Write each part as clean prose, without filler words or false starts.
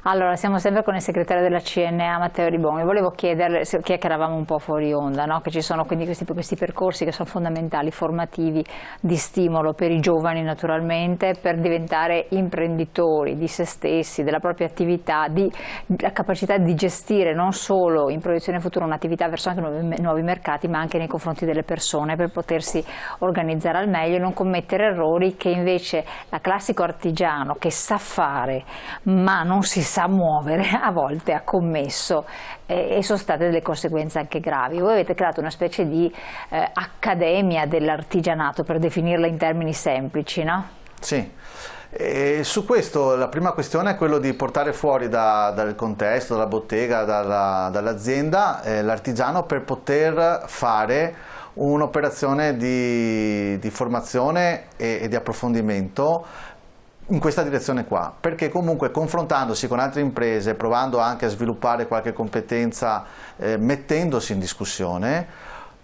Allora, siamo sempre con il segretario della CNA, Matteo Riboni. Volevo chiederle, chiacchieravamo un po' fuori onda, no? Che ci sono quindi questi percorsi che sono fondamentali, formativi, di stimolo per i giovani naturalmente, per diventare imprenditori di se stessi, della propria attività, la capacità di gestire non solo in proiezione futura un'attività verso anche nuovi mercati, ma anche nei confronti delle persone, per potersi organizzare al meglio e non commettere errori che invece la classico artigiano che sa fare ma non si sa muovere a volte ha commesso e sono state delle conseguenze anche gravi. Voi avete creato una specie di accademia dell'artigianato, per definirla in termini semplici, no? Sì. E su questo la prima questione è quello di portare fuori dal contesto, dalla bottega, dall'azienda l'artigiano per poter fare un'operazione di formazione e di approfondimento in questa direzione qua, perché comunque confrontandosi con altre imprese, provando anche a sviluppare qualche competenza, mettendosi in discussione,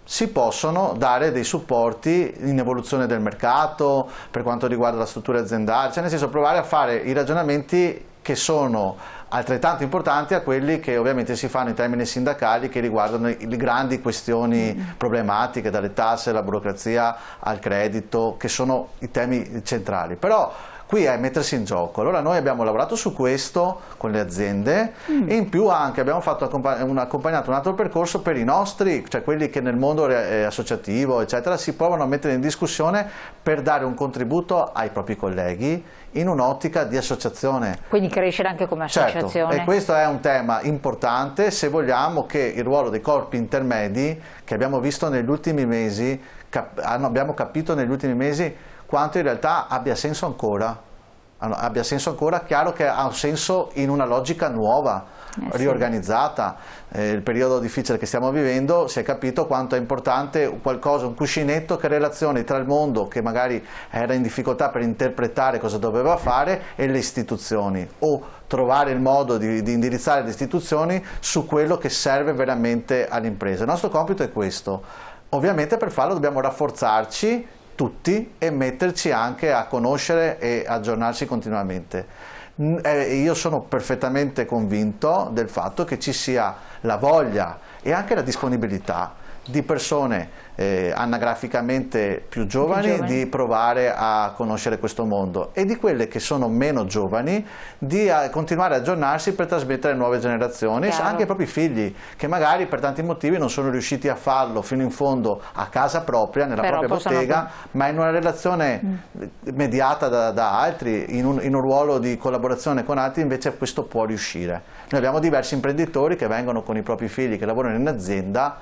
si possono dare dei supporti in evoluzione del mercato per quanto riguarda la struttura aziendale, cioè nel senso provare a fare i ragionamenti che sono altrettanto importanti a quelli che ovviamente si fanno in termini sindacali, che riguardano le grandi questioni problematiche, dalle tasse alla burocrazia al credito, che sono i temi centrali. Però qui è mettersi in gioco. Allora noi abbiamo lavorato su questo con le aziende e in più anche abbiamo fatto accompagnato un altro percorso per i nostri, cioè quelli che nel mondo associativo eccetera si provano a mettere in discussione per dare un contributo ai propri colleghi in un'ottica di associazione. Quindi crescere anche come associazione. Certo, e questo è un tema importante se vogliamo che il ruolo dei corpi intermedi, che abbiamo visto negli ultimi mesi, abbiamo capito negli ultimi mesi quanto in realtà abbia senso ancora. Chiaro che ha un senso in una logica nuova, riorganizzata. Il periodo difficile che stiamo vivendo si è capito quanto è importante qualcosa, un cuscinetto che relazioni tra il mondo che magari era in difficoltà per interpretare cosa doveva fare e le istituzioni, o trovare il modo di indirizzare le istituzioni su quello che serve veramente all'impresa. Il nostro compito è questo. Ovviamente per farlo dobbiamo rafforzarci tutti e metterci anche a conoscere e aggiornarsi continuamente. Io sono perfettamente convinto del fatto che ci sia la voglia e anche la disponibilità di persone anagraficamente più giovani di provare a conoscere questo mondo e di quelle che sono meno giovani di continuare a aggiornarsi per trasmettere a nuove generazioni, anche ai propri figli che magari per tanti motivi non sono riusciti a farlo fino in fondo a casa propria, nella propria bottega, ma in una relazione mediata da altri, in un ruolo di collaborazione con altri, invece questo può riuscire. Noi abbiamo diversi imprenditori che vengono con i propri figli che lavorano in azienda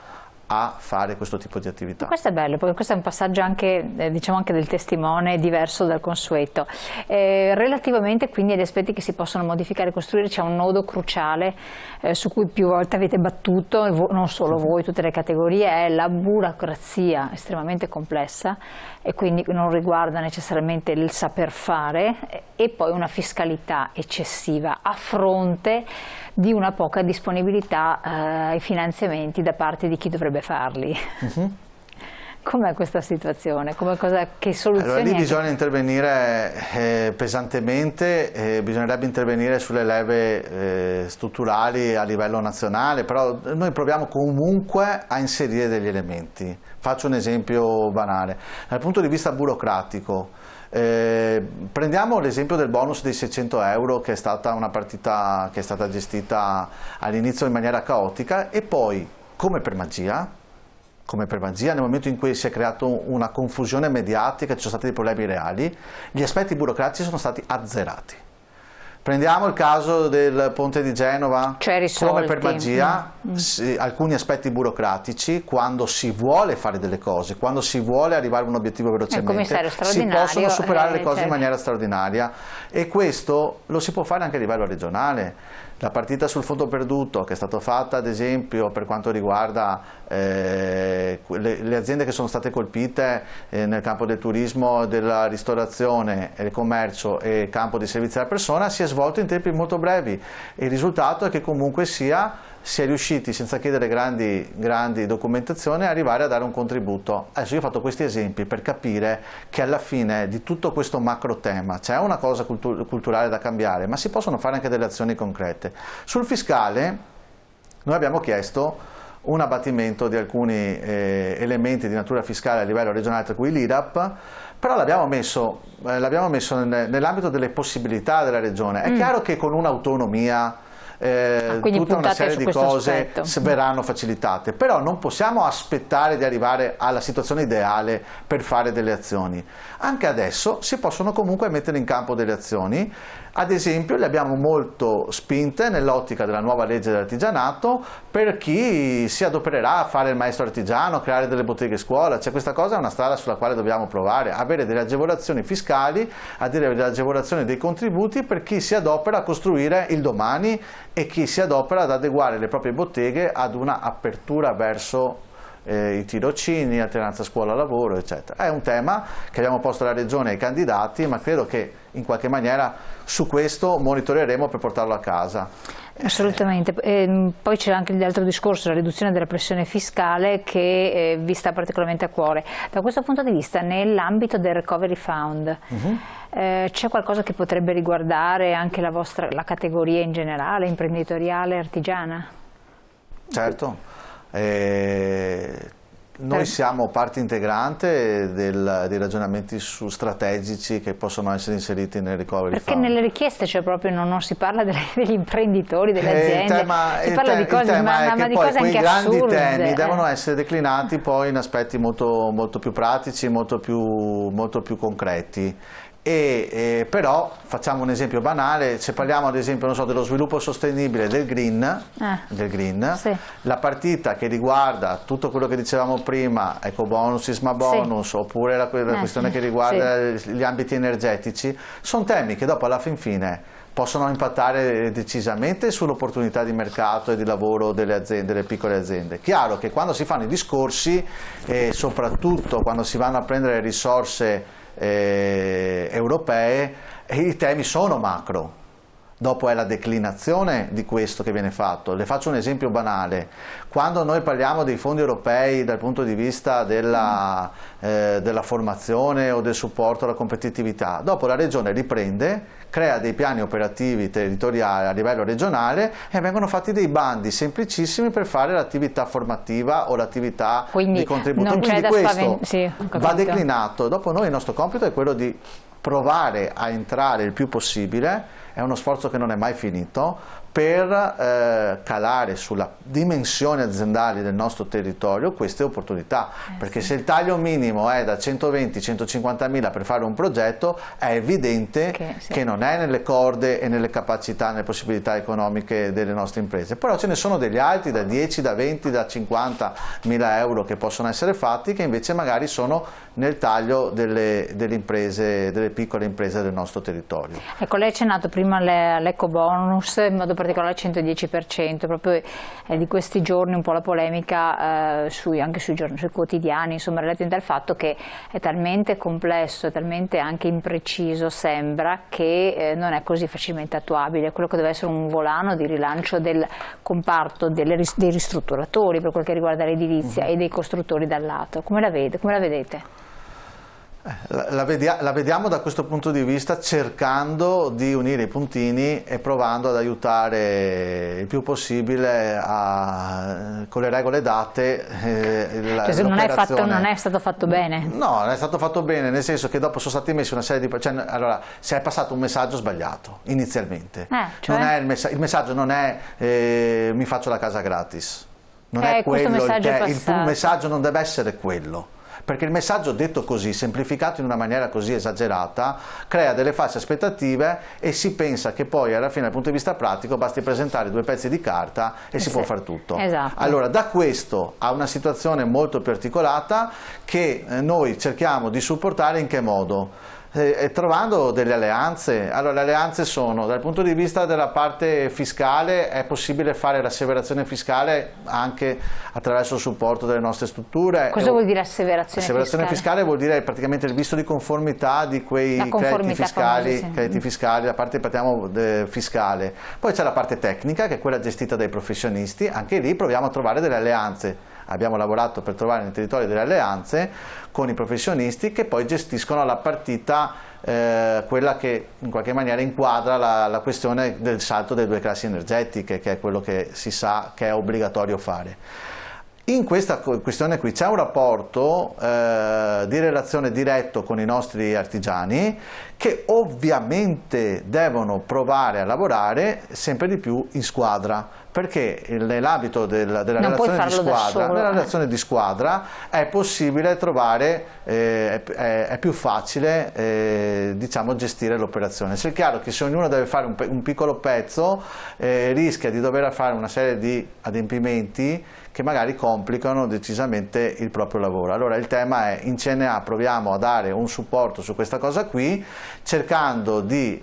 a fare questo tipo di attività. Questo è bello, perché questo è un passaggio anche, diciamo anche del testimone diverso dal consueto. Relativamente quindi agli aspetti che si possono modificare e costruire, c'è un nodo cruciale su cui più volte avete battuto, non solo voi, tutte le categorie, è la burocrazia estremamente complessa e quindi non riguarda necessariamente il saper fare, e poi una fiscalità eccessiva a fronte di una poca disponibilità ai finanziamenti da parte di chi dovrebbe farli. Com'è questa situazione? Che soluzioni? Allora, lì bisogna intervenire pesantemente, bisognerebbe intervenire sulle leve strutturali a livello nazionale, però noi proviamo comunque a inserire degli elementi. Faccio un esempio banale. Dal punto di vista burocratico, prendiamo l'esempio del bonus dei 600 euro, che è stata una partita che è stata gestita all'inizio in maniera caotica e poi, come per magia, nel momento in cui si è creata una confusione mediatica, ci sono stati dei problemi reali, gli aspetti burocratici sono stati azzerati. Prendiamo il caso del ponte di Genova, come per magia, alcuni aspetti burocratici, quando si vuole fare delle cose, quando si vuole arrivare a un obiettivo velocemente, si possono superare le cose in maniera straordinaria, e questo lo si può fare anche a livello regionale. La partita sul fondo perduto che è stata fatta ad esempio per quanto riguarda le aziende che sono state colpite nel campo del turismo, della ristorazione, del commercio e campo dei servizi alla persona, si è svolto in tempi molto brevi. Il risultato è che comunque sia si è riusciti senza chiedere grandi documentazioni a arrivare a dare un contributo. Adesso io ho fatto questi esempi per capire che alla fine di tutto questo macro tema c'è una cosa culturale da cambiare, ma si possono fare anche delle azioni concrete. Sul fiscale noi abbiamo chiesto un abbattimento di alcuni elementi di natura fiscale a livello regionale, tra cui l'IRAP, però l'abbiamo messo nell'ambito delle possibilità della regione. È chiaro che con un'autonomia tutta una serie di cose verranno facilitate, però non possiamo aspettare di arrivare alla situazione ideale per fare delle azioni. Anche adesso si possono comunque mettere in campo delle azioni. Ad esempio le abbiamo molto spinte nell'ottica della nuova legge dell'artigianato per chi si adopererà a fare il maestro artigiano, creare delle botteghe scuola. Cioè, questa cosa è una strada sulla quale dobbiamo provare, avere delle agevolazioni fiscali, avere delle agevolazioni dei contributi per chi si adopera a costruire il domani e chi si adopera ad adeguare le proprie botteghe ad una apertura verso i tirocini, alternanza scuola-lavoro, eccetera. È un tema che abbiamo posto alla Regione e ai candidati, ma credo che in qualche maniera su questo monitoreremo per portarlo a casa. Assolutamente, poi c'è anche l'altro discorso, la riduzione della pressione fiscale che vi sta particolarmente a cuore. Da questo punto di vista, nell'ambito del Recovery Fund, c'è qualcosa che potrebbe riguardare anche la categoria in generale, imprenditoriale, artigiana? Certo. Noi siamo parte integrante dei ragionamenti strategici che possono essere inseriti nel Recovery Fund. Perché nelle richieste cioè non si parla degli imprenditori, delle aziende, si parla di cose, ma di cose anche assurde. I grandi temi devono essere declinati poi in aspetti molto, molto più pratici, molto più concreti. Però facciamo un esempio banale, se parliamo ad esempio non so, dello sviluppo sostenibile del green, sì, la partita che riguarda tutto quello che dicevamo prima, ecobonus, sisma bonus, sì, oppure la questione che riguarda gli ambiti energetici, sono temi che dopo alla fin fine possono impattare decisamente sull'opportunità di mercato e di lavoro delle aziende, delle piccole aziende. Chiaro che quando si fanno i discorsi e soprattutto quando si vanno a prendere risorse europee, i temi sono macro. Dopo è la declinazione di questo che viene fatto. Le faccio un esempio banale. Quando noi parliamo dei fondi europei dal punto di vista della formazione o del supporto alla competitività, dopo la Regione li prende, crea dei piani operativi territoriali a livello regionale e vengono fatti dei bandi semplicissimi per fare l'attività formativa o l'attività di contributo. Non Quindi questo sì, va declinato. Dopo noi il nostro compito è quello di provare a entrare il più possibile, è uno sforzo che non è mai finito, per calare sulla dimensione aziendale del nostro territorio queste opportunità, perché se il taglio minimo è da 120-150 mila per fare un progetto, è evidente che non è nelle corde e nelle capacità, nelle possibilità economiche delle nostre imprese. Però ce ne sono degli altri da 10, da 20, da 50 mila euro che possono essere fatti, che invece magari sono nel taglio delle piccole imprese del nostro territorio. Ecco, lei ha accennato prima all'ecobonus, in modo particolare al 110%, proprio di questi giorni un po' la polemica anche sui quotidiani, insomma, relativamente al fatto che è talmente complesso, è talmente anche impreciso, sembra, che non è così facilmente attuabile. Quello che deve essere un volano di rilancio del comparto dei ristrutturatori per quel che riguarda l'edilizia e dei costruttori dal lato. Come la vedete? La vediamo da questo punto di vista, cercando di unire i puntini e provando ad aiutare il più possibile con le regole date cioè, non è stato fatto bene? No, non è stato fatto bene, nel senso che dopo sono stati messi una serie di... allora, si è passato un messaggio sbagliato inizialmente. Cioè? Non è il messaggio non è mi faccio la casa gratis, non è quello il messaggio non deve essere quello. Perché il messaggio detto così, semplificato in una maniera così esagerata, crea delle false aspettative e si pensa che poi alla fine dal punto di vista pratico basti presentare 2 pezzi di carta e si può fare tutto. Esatto. Allora da questo a una situazione molto più articolata che noi cerchiamo di supportare in che modo? Trovando delle alleanze. Allora, le alleanze sono, dal punto di vista della parte fiscale, è possibile fare l'asseverazione fiscale anche attraverso il supporto delle nostre strutture. Cosa vuol dire asseverazione fiscale? L'asseverazione fiscale vuol dire praticamente il visto di conformità di quei crediti fiscali, la parte parliamo fiscale. Poi c'è la parte tecnica, che è quella gestita dai professionisti, anche lì proviamo a trovare delle alleanze. Abbiamo lavorato per trovare nel territorio delle alleanze con i professionisti che poi gestiscono la partita, quella che in qualche maniera inquadra la questione del salto delle 2 classi energetiche, che è quello che si sa che è obbligatorio fare. In questa questione qui c'è un rapporto di relazione diretto con i nostri artigiani che ovviamente devono provare a lavorare sempre di più in squadra, perché nell'ambito della relazione di squadra è possibile trovare, è più facile diciamo, gestire l'operazione. Se è chiaro che se ognuno deve fare un piccolo pezzo rischia di dover fare una serie di adempimenti che magari complicano decisamente il proprio lavoro. Allora il tema è, in CNA proviamo a dare un supporto su questa cosa qui, cercando di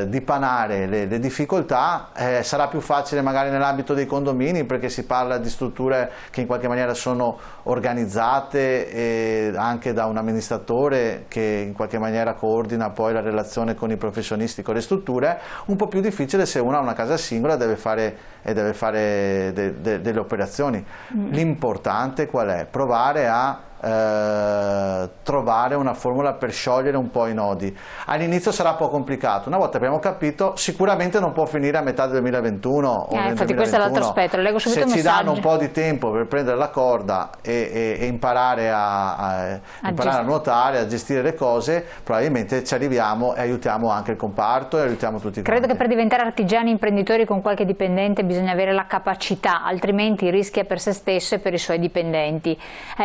dipanare le difficoltà. Sarà più facile magari nell'ambito dei condomini, perché si parla di strutture che in qualche maniera sono organizzate anche da un amministratore che in qualche maniera coordina poi la relazione con i professionisti, con le strutture. Un po' più difficile se uno ha una casa singola e deve fare delle operazioni. L'importante qual è? Provare a trovare una formula per sciogliere un po' i nodi. All'inizio sarà un po' complicato, una volta abbiamo capito sicuramente non può finire a metà del 2021 o nel infatti 2021. Questo è l'altro aspetto, leggo subito se ci messaggi. danno un po' di tempo per prendere la corda e imparare a nuotare, a gestire le cose, probabilmente ci arriviamo e aiutiamo anche il comparto e aiutiamo tutti Credo quanti. che per diventare artigiani imprenditori con qualche dipendente bisogna avere la capacità, altrimenti rischia per se stesso e per i suoi dipendenti.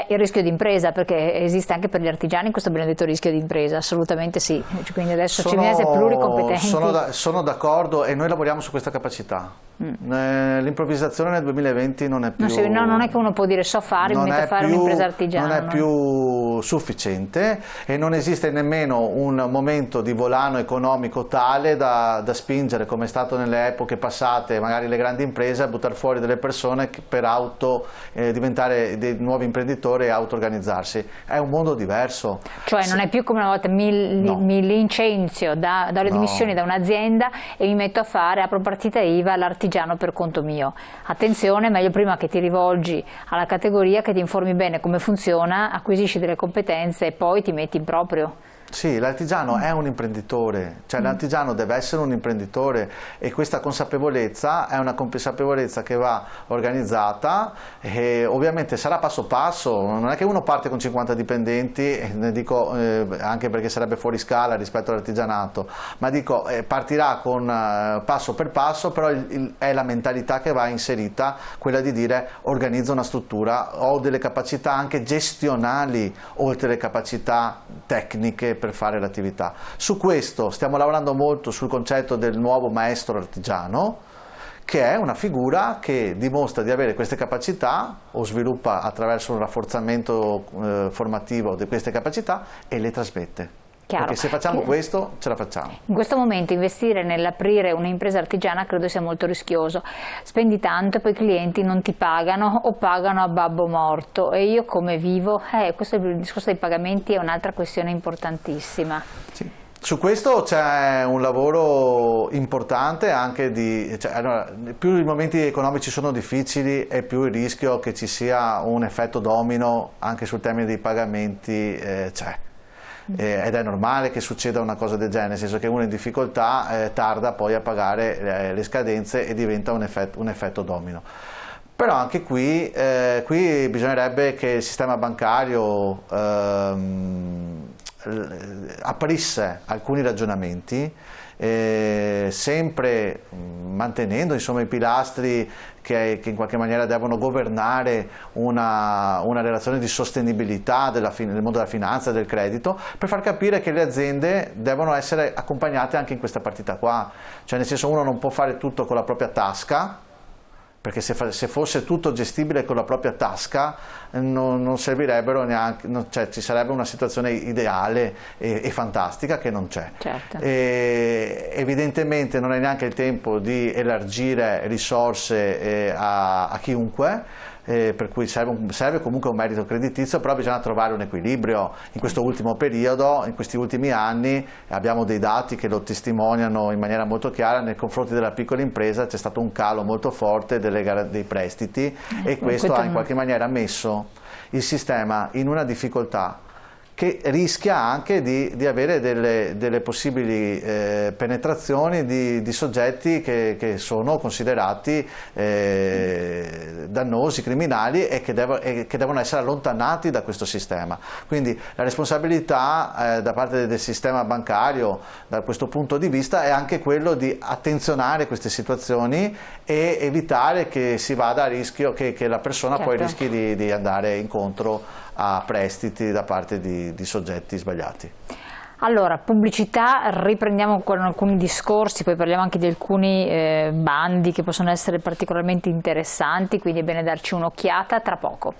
Il rischio di impresa, perché esiste anche per gli artigiani questo benedetto rischio di impresa, assolutamente sì, quindi adesso ci viene pluricompetenti. Sono d'accordo e noi lavoriamo su questa capacità. L'improvvisazione nel 2020 non è più... non è che uno può dire so fare, mi metto a fare un'impresa artigiana. Non è più sufficiente e non esiste nemmeno un momento di volano economico tale da spingere, come è stato nelle epoche passate, magari le grandi imprese, a buttare fuori delle persone per diventare dei nuovi imprenditori e auto-organizzarsi. È un mondo diverso. Cioè non è più come una volta mi licenzio, do le dimissioni da un'azienda e mi metto a fare, apro partita IVA l'artigiano per conto mio. Attenzione, meglio prima che ti rivolgi alla categoria, che ti informi bene come funziona, acquisisci delle competenze e poi ti metti in proprio. Sì, l'artigiano è un imprenditore, cioè l'artigiano deve essere un imprenditore e questa consapevolezza è una consapevolezza che va organizzata e ovviamente sarà passo passo, non è che uno parte con 50 dipendenti, ne dico anche perché sarebbe fuori scala rispetto all'artigianato, ma dico partirà con passo per passo, però è la mentalità che va inserita, quella di dire organizzo una struttura, ho delle capacità anche gestionali oltre le capacità tecniche per fare l'attività. Su questo stiamo lavorando molto sul concetto del nuovo maestro artigiano, che è una figura che dimostra di avere queste capacità o sviluppa attraverso un rafforzamento formativo di queste capacità e le trasmette. Chiaro. Perché se facciamo questo ce la facciamo. In questo momento investire nell'aprire un'impresa artigiana credo sia molto rischioso. Spendi tanto e poi i clienti non ti pagano o pagano a babbo morto. E io come vivo? Questo è il discorso dei pagamenti, è un'altra questione importantissima. Sì. Su questo c'è un lavoro importante anche allora, più i momenti economici sono difficili e più il rischio che ci sia un effetto domino anche sul termine dei pagamenti c'è. Ed è normale che succeda una cosa del genere, nel senso che uno in difficoltà tarda poi a pagare le scadenze e diventa un effetto domino. Però anche qui bisognerebbe che il sistema bancario aprisse alcuni ragionamenti, sempre mantenendo insomma, i pilastri che in qualche maniera devono governare una relazione di sostenibilità del mondo della finanza e del credito, per far capire che le aziende devono essere accompagnate anche in questa partita qua, cioè nel senso uno non può fare tutto con la propria tasca, perché se fosse tutto gestibile con la propria tasca non servirebbero neanche, cioè ci sarebbe una situazione ideale e fantastica che non c'è. Certo. Evidentemente non è neanche il tempo di elargire risorse a chiunque, per cui serve comunque un merito creditizio, però bisogna trovare un equilibrio. In questo ultimo periodo, in questi ultimi anni, abbiamo dei dati che lo testimoniano in maniera molto chiara: nei confronti della piccola impresa c'è stato un calo molto forte dei prestiti, e questo ha in qualche maniera messo il sistema in una difficoltà che rischia anche di avere delle possibili penetrazioni di soggetti che sono considerati dannosi, criminali, e che devono essere allontanati da questo sistema. Quindi la responsabilità da parte del sistema bancario, da questo punto di vista, è anche quello di attenzionare queste situazioni e evitare che si vada a rischio, che la persona poi rischi di andare incontro a prestiti da parte di soggetti sbagliati. Allora, pubblicità, riprendiamo con alcuni discorsi, poi parliamo anche di alcuni bandi che possono essere particolarmente interessanti, quindi è bene darci un'occhiata tra poco.